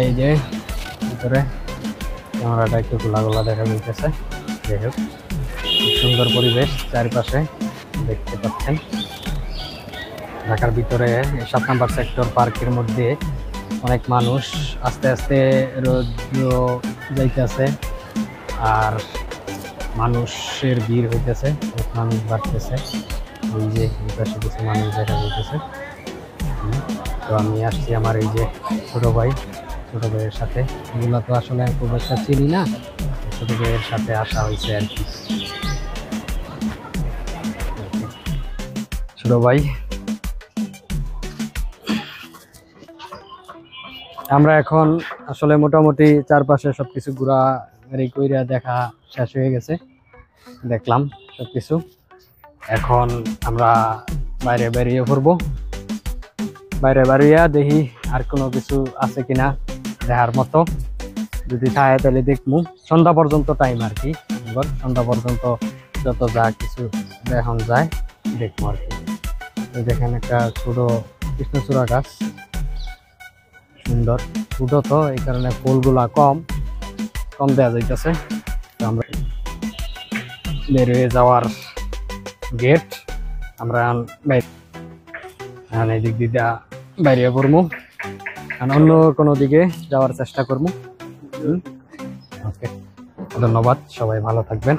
এই যে ভিতরে ক্যামেরাটা একটু খোলা দেখা যাইতেছে। যাই হোক, খুব সুন্দর পরিবেশ চারপাশে দেখতে পাচ্ছেন। ঢাকার ভিতরে 7 নম্বর সেক্টর পার্কের মধ্যে অনেক মানুষ আস্তে আস্তে রোদ যাইতেছে, আর মানুষের ভিড় হইতেছে, মানুষ বাড়তেছে। এই যে পাশে কিছু মানুষ দেখা যাইতেছে। তো আমি আসছি আমার এই যে ছোট ভাইয়ের সাথে। এগুলো তো আসলে খুব একটা চিনি না, ছোট ভাইয়ের সাথে আসা হয়েছে আর কি। ছোট ভাই, আমরা এখন আসলে মোটামুটি চারপাশে সবকিছু ঘোরা কইরা দেখা শেষ হয়ে গেছে, দেখলাম সবকিছু। এখন আমরা বাইরে বেরিয়ে পড়বো। বাইরে বেরিয়ে দেখি আর কোনো কিছু আছে কিনা দেখার মতো। যদি থাকে তাহলে দেখবো। সন্ধ্যা পর্যন্ত টাইম আর কি, সন্ধ্যা পর্যন্ত যত যা কিছু দেখান যায় দেখবো আর কি। দেখেন একটা ছোট কৃষ্ণচূড়া গাছ, সুন্দর ছোট, তো এই কারণে ফুলগুলা কম দেওয়া যাইতেছে। তো আমরা বের হয়ে যাওয়ার গেট, আমরা এই দিক দিয়ে বাইরে পড়বো, অন্য কোনো দিকে যাওয়ার চেষ্টা করবো। ওকে, ধন্যবাদ, সবাই ভালো থাকবেন।